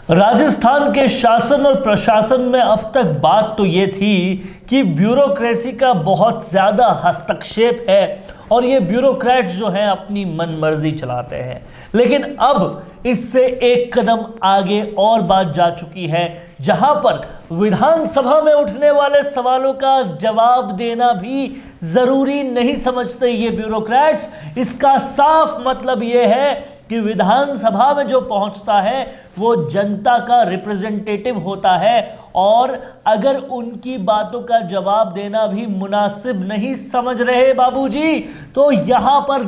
राजस्थान के शासन और प्रशासन में अब तक बात तो ये थी कि ब्यूरोक्रेसी का बहुत ज़्यादा हस्तक्षेप है और ये ब्यूरोक्रेट्स जो हैं अपनी मनमर्जी चलाते हैं। लेकिन अब इससे एक कदम आगे और बात जा चुकी है, जहां पर विधानसभा में उठने वाले सवालों का जवाब देना भी जरूरी नहीं समझते ये ब्यूरोक्रेट्स। इसका साफ मतलब ये है कि विधानसभा में जो पहुंचता है वो जनता का रिप्रेजेंटेटिव होता है और अगर उनकी बातों का जवाब देना भी मुनासिब नहीं समझ रहे बाबूजी, तो यहां पर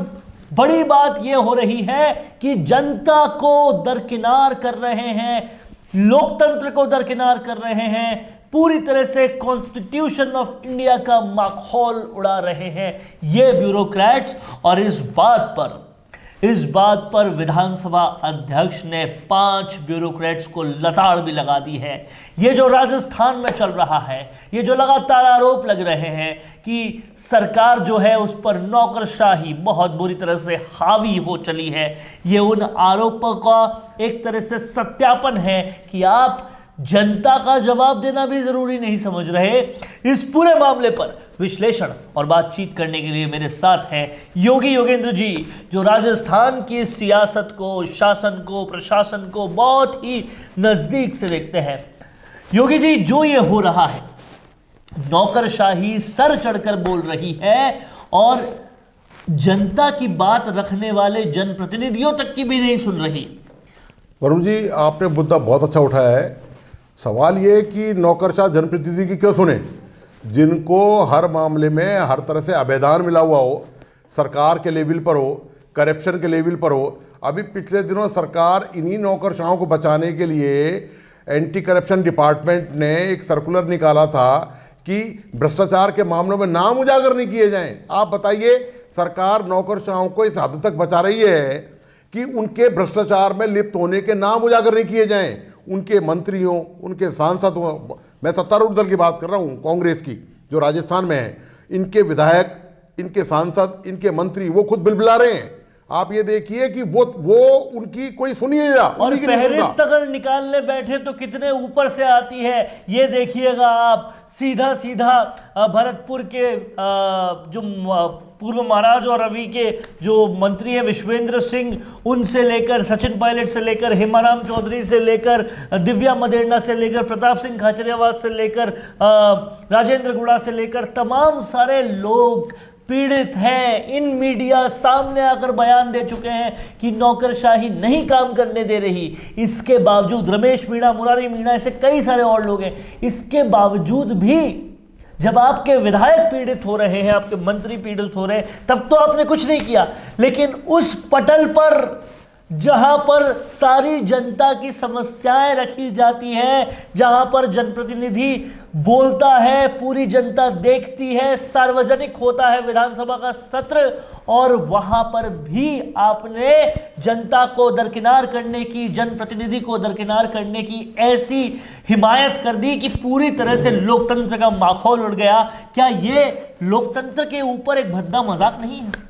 बड़ी बात यह हो रही है कि जनता को दरकिनार कर रहे हैं, लोकतंत्र को दरकिनार कर रहे हैं, पूरी तरह से कॉन्स्टिट्यूशन ऑफ इंडिया का माहौल उड़ा रहे हैं ये ब्यूरोक्रेट्स। और इस बात पर विधानसभा अध्यक्ष ने 5 ब्यूरोक्रेट्स को लताड़ भी लगा दी है। ये जो राजस्थान में चल रहा है, ये जो लगातार आरोप लग रहे हैं कि सरकार जो है उस पर नौकरशाही बहुत बुरी तरह से हावी हो चली है, ये उन आरोपों का एक तरह से सत्यापन है कि आप जनता का जवाब देना भी जरूरी नहीं समझ रहे। इस पूरे मामले पर विश्लेषण और बातचीत करने के लिए मेरे साथ हैं योगी योगेंद्र जी, जो राजस्थान की सियासत को, शासन को, प्रशासन को बहुत ही नजदीक से देखते हैं। योगी जी, जो ये हो रहा है, नौकरशाही सर चढ़कर बोल रही है और जनता की बात रखने वाले जनप्रतिनिधियों तक की भी नहीं सुन रही। वरुण जी, आपने मुद्दा बहुत अच्छा उठाया है। सवाल ये कि नौकरशाह जनप्रतिनिधि की क्यों सुने, जिनको हर मामले में हर तरह से आवेदन मिला हुआ हो, सरकार के लेवल पर हो, करप्शन के लेवल पर हो। अभी पिछले दिनों सरकार इन्हीं नौकरशाहों को बचाने के लिए एंटी करप्शन डिपार्टमेंट ने एक सर्कुलर निकाला था कि भ्रष्टाचार के मामलों में नाम उजागर नहीं किए जाएं। आप बताइए, सरकार नौकरशाहों को इस हद तक बचा रही है कि उनके भ्रष्टाचार में लिप्त होने के नाम उजागर नहीं किए जाएं। उनके मंत्रियों, उनके सांसदों, मैं सत्तारूढ़ दल की बात कर रहा हूँ, कांग्रेस की जो राजस्थान में है, इनके विधायक, इनके सांसद, इनके मंत्री वो खुद बिलबिला रहे हैं। आप ये देखिए कि वो उनकी कोई सुनिए और फहरिस्त अगर निकालने बैठे तो कितने ऊपर से आती है ये देखिएगा आप। सीधा भरतपुर के जो पूर्व महाराज और अभी के जो मंत्री है विश्वेंद्र सिंह, उनसे लेकर सचिन पायलट से लेकर हेमाराम चौधरी से लेकर दिव्या मदेरना से लेकर प्रताप सिंह खाचरियावास से लेकर राजेंद्र गुड़ा से लेकर तमाम सारे लोग पीड़ित हैं। इन मीडिया सामने आकर बयान दे चुके हैं कि नौकरशाही नहीं काम करने दे रही। इसके बावजूद रमेश मीणा, मुरारी मीणा, ऐसे कई सारे और लोग हैं, इसके बावजूद भी जब आपके विधायक पीड़ित हो रहे हैं, आपके मंत्री पीड़ित हो रहे हैं, तब तो आपने कुछ नहीं किया। लेकिन उस पटल पर जहां पर सारी जनता की समस्याएं रखी जाती हैं, जहां पर जनप्रतिनिधि बोलता है, पूरी जनता देखती है, सार्वजनिक होता है विधानसभा का सत्र, और वहां पर भी आपने जनता को दरकिनार करने की, जनप्रतिनिधि को दरकिनार करने की ऐसी हिमायत कर दी कि पूरी तरह से लोकतंत्र का माहौल उड़ गया। क्या ये लोकतंत्र के ऊपर एक भद्दा मजाक नहीं है?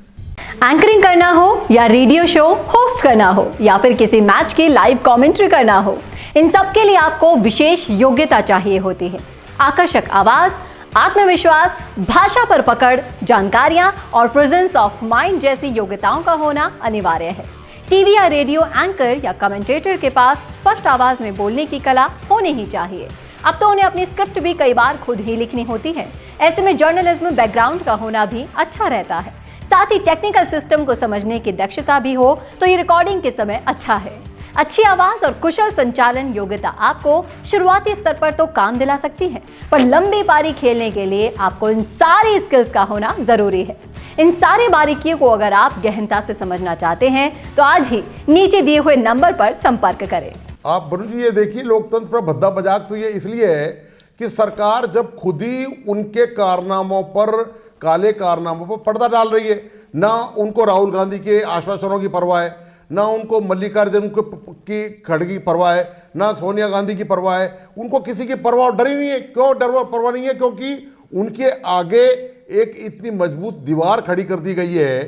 एंकरिंग करना हो या रेडियो शो होस्ट करना हो या फिर किसी मैच की लाइव कमेंट्री करना हो, इन सब के लिए आपको विशेष योग्यता चाहिए होती है। आकर्षक आवाज, आत्मविश्वास, भाषा पर पकड़, जानकारियां और प्रेजेंस ऑफ माइंड जैसी योग्यताओं का होना अनिवार्य है। टीवी या रेडियो एंकर या कमेंटेटर के पास स्पष्ट आवाज में बोलने की कला होनी ही चाहिए। अब तो उन्हें अपनी स्क्रिप्ट भी कई बार खुद ही लिखनी होती है। ऐसे में जर्नलिज्म बैकग्राउंड का होना भी अच्छा रहता है। साथ ही टेक्निकल सिस्टम को समझने की दक्षता भी हो तो ये रिकॉर्डिंग के समय अच्छा है। अच्छी आवाज और कुशल संचालन योग्यता आपको शुरुआती स्तर पर तो काम दिला सकती है, पर लंबी पारी खेलने के लिए आपको इन सारी स्किल्स का होना जरूरी है। इन सारी बारीकियों को अगर आप गहनता से समझना चाहते हैं तो आज ही नीचे दिए हुए नंबर पर संपर्क करें। आप वरुण जी, ये देखिए, लोकतंत्र पर भद्दा मजाक तो ये इसलिए है कि सरकार जब खुद ही उनके कारनामों पर, काले कारनामों पर पर्दा डाल रही है। ना उनको राहुल गांधी के आश्वासनों की परवाह है, ना उनको मल्लिकार्जुन की खड़गी की परवाह है, ना सोनिया गांधी की परवाह है। उनको किसी की परवाह, डर ही नहीं है। क्यों परवाह नहीं है? क्योंकि उनके आगे एक इतनी मजबूत दीवार खड़ी कर दी गई है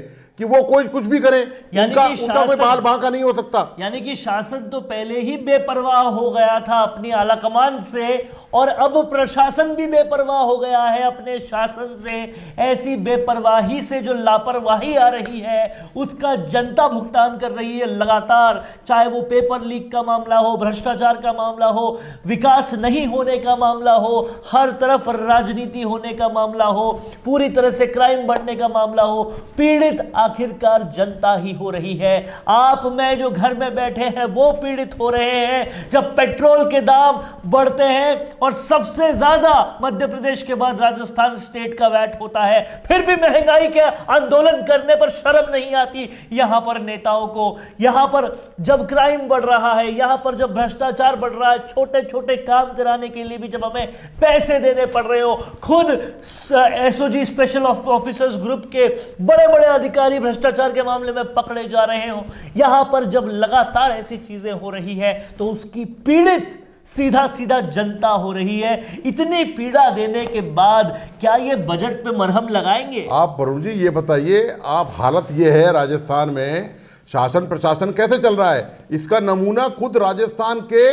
कि वो कोई कुछ भी करें, यानी उनका कि उनका कोई बाल बांका नहीं हो सकता। यानी कि शासन तो पहले ही बेपरवाह हो गया था अपनी आलाकमान से, और अब प्रशासन भी बेपरवाह हो गया है अपने शासन से। ऐसी बेपरवाही से जो लापरवाही आ रही है उसका जनता भुगतान कर रही है लगातार, चाहे वो पेपर लीक का मामला हो, भ्रष्टाचार का मामला हो, विकास नहीं होने का मामला हो, हर तरफ राजनीति होने का मामला हो, पूरी तरह से क्राइम बढ़ने का मामला हो। पीड़ित आखिरकार जनता ही हो रही है। आप मैं जो घर में बैठे हैं वो पीड़ित हो रहे हैं जब पेट्रोल के दाम बढ़ते हैं और सबसे ज्यादा मध्य प्रदेश के बाद राजस्थान स्टेट का वैट होता है, फिर भी महंगाई के आंदोलन करने पर शर्म नहीं आती यहां पर नेताओं को। यहां पर जब क्राइम बढ़ रहा है, यहां पर जब भ्रष्टाचार बढ़ रहा है, छोटे छोटे काम कराने के लिए भी जब हमें पैसे देने पड़ रहे हो, खुद एसओजी स्पेशल ऑफिसर्स ग्रुप के बड़े बड़े अधिकारी भ्रष्टाचार के मामले में पकड़े जा रहे हो, यहां पर जब लगातार ऐसी चीजें हो रही है तो उसकी पीड़ित सीधा सीधा जनता हो रही है। इतनी पीड़ा देने के बाद क्या ये बजट पे मरहम लगाएंगे? आप वरुण जी ये बताइए, आप हालत ये है राजस्थान में, शासन प्रशासन कैसे चल रहा है, इसका नमूना खुद राजस्थान के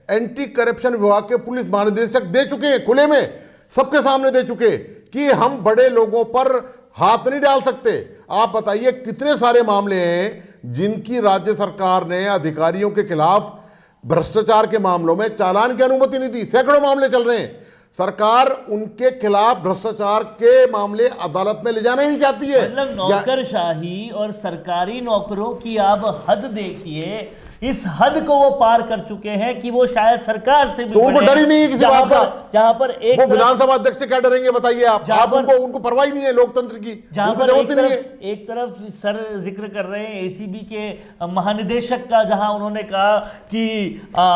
एंटी करप्शन विभाग के पुलिस महानिदेशक दे चुके हैं, खुले में सबके सामने दे चुके कि हम बड़े लोगों पर हाथ नहीं डाल सकते। आप बताइए कितने सारे मामले हैं जिनकी राज्य सरकार ने अधिकारियों के खिलाफ भ्रष्टाचार के मामलों में चालान की अनुमति नहीं दी। सैकड़ों मामले चल रहे हैं, सरकार उनके खिलाफ भ्रष्टाचार के मामले अदालत में ले जाना ही नहीं चाहती है। मतलब नौकरशाही और सरकारी नौकरों की आप हद देखिए, इस हद को वो पार कर चुके हैं कि वो शायद सरकार से भी तो उनको डर ही नहीं है किसी बात का। जहां पर एक वो विधानसभा अध्यक्ष से क्या डरेंगे बताइए आप उनको परवाह ही नहीं है लोकतंत्र की, उनको जरूरत ही नहीं है। एक तरफ सर जिक्र कर रहे हैं एसीबी के महानिदेशक का, जहां उन्होंने कहा कि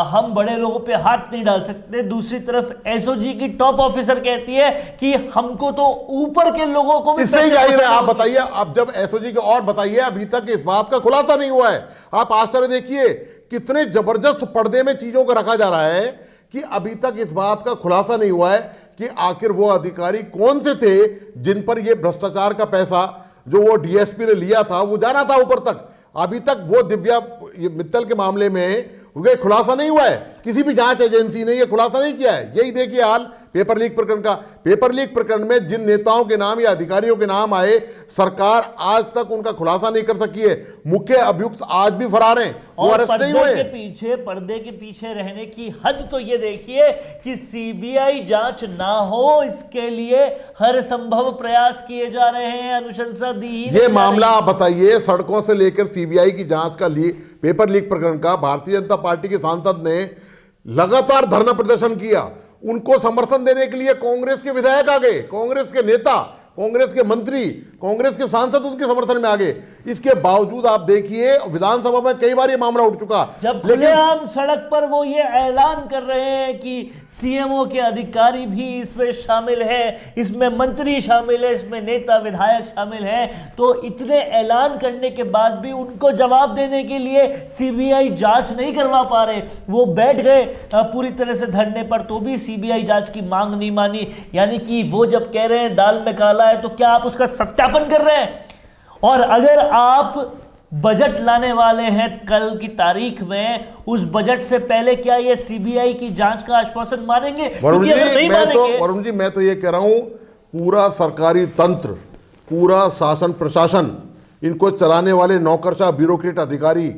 हम बड़े लोगों पे हाथ नहीं डाल सकते, दूसरी तरफ एसओजी की टॉप ऑफिसर कहती है कि हमको तो ऊपर के लोगों को भी इससे ही जाहिर है। आप बताइए, अब जब एसओजी के, और बताइए अभी तक इस बात का खुलासा नहीं हुआ है। आप आश्चर्य देखिए कितने जबरदस्त पर्दे में चीजों को रखा जा रहा है कि अभी तक इस बात का खुलासा नहीं हुआ है कि आखिर वो अधिकारी कौन से थे जिन पर ये भ्रष्टाचार का पैसा जो वो डीएसपी ने लिया था वो जाना था ऊपर तक। अभी तक वो दिव्या मित्तल के मामले में ये खुलासा नहीं हुआ है, किसी भी जांच एजेंसी ने ये खुलासा नहीं किया है। यही देखिए हाल पेपर लीक प्रकरण का। पेपर लीक प्रकरण में जिन नेताओं के नाम या अधिकारियों के नाम आए, सरकार आज तक उनका खुलासा नहीं कर सकी है। मुख्य अभियुक्त आज भी फरार हैं, वो अरेस्ट नहीं हुए। पर्दे के पीछे रहने की हद तो ये देखिए कि सीबीआई जांच ना हो, इसके लिए हर संभव प्रयास किए जा रहे हैं, अनुशंसा दी। ये मामला आप बताइए, सड़कों से लेकर सीबीआई की जांच का पेपर लीक प्रकरण का भारतीय जनता पार्टी के सांसद ने लगातार धरना प्रदर्शन किया। उनको समर्थन देने के लिए कांग्रेस के विधायक आ गए, कांग्रेस के नेता, कांग्रेस के मंत्री, कांग्रेस के सांसद उनके समर्थन में आ गए। इसके बावजूद आप देखिए विधानसभा में कई बार ये मामला उठ चुका, जब खुलेआम सड़क पर वो ये ऐलान कर रहे हैं कि सीएमओ के अधिकारी भी इसमें शामिल है, इसमें मंत्री शामिल है, इसमें नेता विधायक शामिल है, तो इतने ऐलान करने के बाद भी उनको जवाब देने के लिए सीबीआई जांच नहीं करवा पा रहे। वो बैठ गए पूरी तरह से धरने पर, तो भी सीबीआई जांच की मांग नहीं मानी। यानी कि वो जब कह रहे हैं दाल में काला है, तो क्या आप उसका सत्यापन कर रहे हैं? और अगर आप बजट लाने वाले हैं कल की तारीख में, उस बजट से पहले क्या ये सीबीआई की जांच का आश्वासन मानेंगे? वरुण जी मैं तो ये कह रहा हूं, पूरा सरकारी तंत्र, पूरा शासन प्रशासन, इनको चलाने वाले नौकरशाह ब्यूरोक्रेट अधिकारी,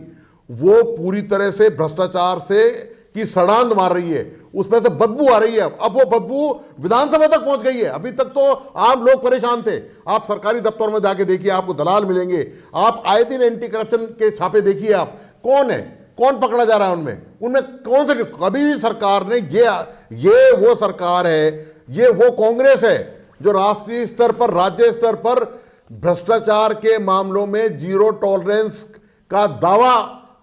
वो पूरी तरह से भ्रष्टाचार से की सड़ांध मार रही है, उसमें से बदबू आ रही है। अब वो बदबू विधानसभा तक पहुंच गई है। अभी तक तो आम लोग परेशान थे। आप सरकारी दफ्तरों में जाके देखिए, आपको दलाल मिलेंगे। आप आए दिन एंटी करप्शन के छापे देखिए, आप कौन है, कौन पकड़ा जा रहा है उनमें कौन से, कभी भी सरकार ने ये वो सरकार है, ये वो कांग्रेस है जो राष्ट्रीय स्तर पर, राज्य स्तर पर भ्रष्टाचार के मामलों में जीरो टॉलरेंस का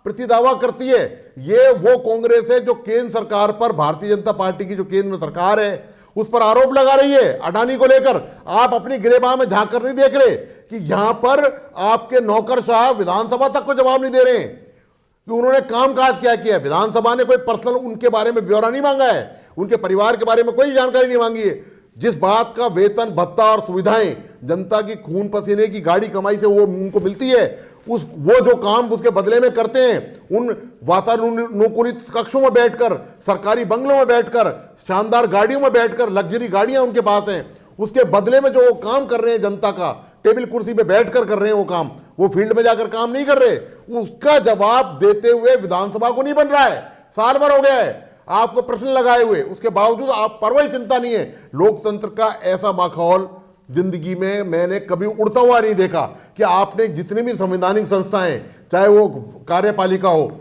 प्रतिदावा करती है। ये वो कांग्रेस है जो केंद्र सरकार पर, भारतीय जनता पार्टी की जो केंद्र में सरकार है, उस पर आरोप लगा रही है अडानी को लेकर। आप अपनी गिरेबान में झांक कर नहीं देख रहे कि यहां पर आपके नौकरशाह विधानसभा तक को जवाब नहीं दे रहे हैं कि उन्होंने कामकाज क्या किया। विधानसभा ने कोई पर्सनल उनके बारे में ब्यौरा नहीं मांगा है, उनके परिवार के बारे में कोई जानकारी नहीं मांगी है। जिस बात का वेतन भत्ता और सुविधाएं जनता की खून पसीने की गाड़ी कमाई से वो उनको मिलती है, वो जो काम उसके बदले में करते हैं, उन वातानुकूलित कक्षों में बैठकर, सरकारी बंगलों में बैठकर, शानदार गाड़ियों में बैठकर, लग्जरी गाड़ियां उनके पास हैं, उसके बदले में जो वो काम कर रहे हैं जनता का, टेबल कुर्सी पे बैठकर कर रहे हैं वो काम, वो फील्ड में जाकर काम नहीं कर रहे, उसका जवाब देते हुए विधानसभा को नहीं बन रहा है। साल भर हो गया है आपको प्रश्न लगाए हुए, उसके बावजूद आप पर वही चिंता नहीं है। लोकतंत्र का ऐसा माहौल जिंदगी में मैंने कभी उड़ता हुआ नहीं देखा कि आपने जितनी भी संवैधानिक संस्थाएं, चाहे वो कार्यपालिका हो,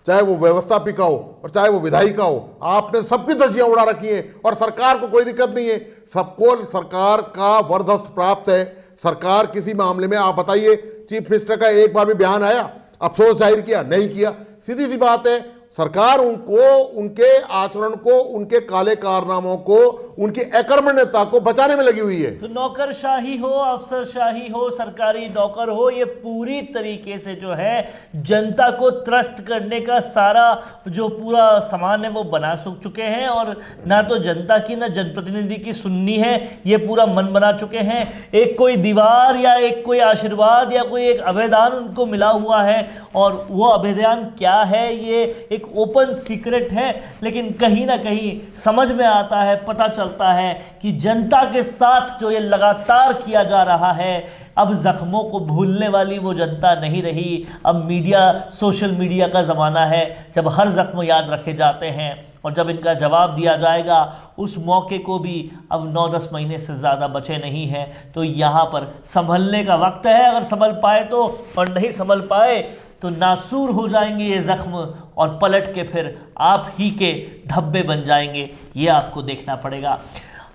चाहे वो व्यवस्थापिका हो और चाहे वो विधायिका हो, आपने सबकी धज्जियां उड़ा रखी हैं और सरकार को कोई दिक्कत नहीं है। सबको सरकार का वरदस्त प्राप्त है। सरकार किसी मामले में, आप बताइए, चीफ मिनिस्टर का एक बार भी बयान आया, अफसोस जाहिर किया? नहीं किया। सीधी सी बात है, सरकार उनको, उनके आचरण को, उनके काले कारनामों को, उनकी अकर्मण्यता को बचाने में लगी हुई है। तो नौकरशाही हो, अफसरशाही हो, सरकारी नौकर हो, ये पूरी तरीके से जो है जनता को त्रस्त करने का सारा जो पूरा सामान है वो बना चुके हैं, और ना तो जनता की ना जनप्रतिनिधि की सुननी है, ये पूरा मन बना चुके हैं। एक कोई दीवार या एक कोई आशीर्वाद या कोई एक अभयदान उनको मिला हुआ है, और वो अभयदान क्या है ये एक ओपन सीक्रेट है, लेकिन कहीं ना कहीं समझ में आता है, पता चलता है कि जनता के साथ जो ये लगातार किया जा रहा है, अब जख्मों को भूलने वाली वो जनता नहीं रही। अब मीडिया, सोशल मीडिया का ज़माना है, जब हर जख्म याद रखे जाते हैं और जब इनका जवाब दिया जाएगा, उस मौके को भी अब 9-10 महीने से ज़्यादा बचे नहीं हैं। तो यहाँ पर संभलने का वक्त है, अगर संभल पाए तो, और नहीं संभल पाए तो नासूर हो जाएंगे ये जख्म और पलट के फिर आप ही के धब्बे बन जाएंगे। ये आपको देखना पड़ेगा।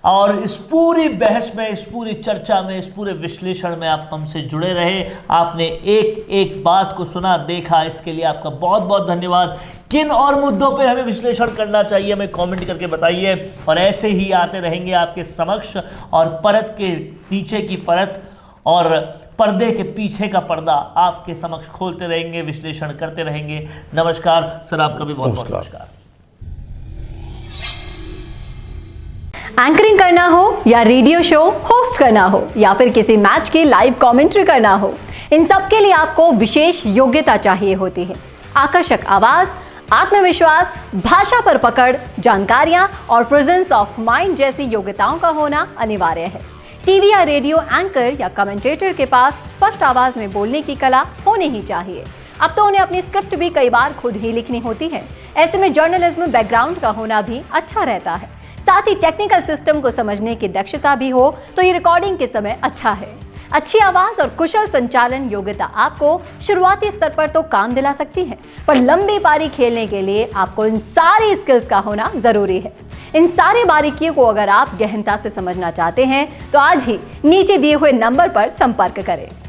और इस पूरी बहस में, इस पूरी चर्चा में, इस पूरे विश्लेषण में आप हमसे जुड़े रहे, आपने एक एक बात को सुना, देखा, इसके लिए आपका बहुत बहुत धन्यवाद। किन और मुद्दों पे हमें विश्लेषण करना चाहिए हमें कमेंट करके बताइए, और ऐसे ही आते रहेंगे आपके समक्ष, और परत के नीचे की परत और पर्दे के पीछे का पर्दा आपके समक्ष खोलते रहेंगे, विश्लेषण करते रहेंगे। नमस्कार सर, आपका भी बहुत बहुत नमस्कार। एंकरिंग करना हो या रेडियो शो होस्ट करना हो या फिर किसी मैच की लाइव कमेंट्री करना हो, इन सब के लिए आपको विशेष योग्यता चाहिए होती है। आकर्षक आवाज, आत्मविश्वास, भाषा पर पकड़, जानकारियां और प्रेजेंस ऑफ माइंड जैसी योग्यताओं का होना अनिवार्य है। टीवी या रेडियो एंकर या कमेंटेटर के पास स्पष्ट आवाज में बोलने की कला होनी ही चाहिए। अब तो उन्हें अपनी स्क्रिप्ट भी कई बार खुद ही लिखनी होती है। ऐसे में जर्नलिज्म बैकग्राउंड का होना भी अच्छा रहता है। साथ ही टेक्निकल सिस्टम को समझने की दक्षता भी हो तो ये रिकॉर्डिंग के समय अच्छा है। अच्छी आवाज और कुशल संचालन योग्यता आपको शुरुआती स्तर पर तो काम दिला सकती है, पर लंबी पारी खेलने के लिए आपको इन सारी स्किल्स का होना जरूरी है। इन सारी बारीकियों को अगर आप गहनता से समझना चाहते हैं तो आज ही नीचे दिए हुए नंबर पर संपर्क करें।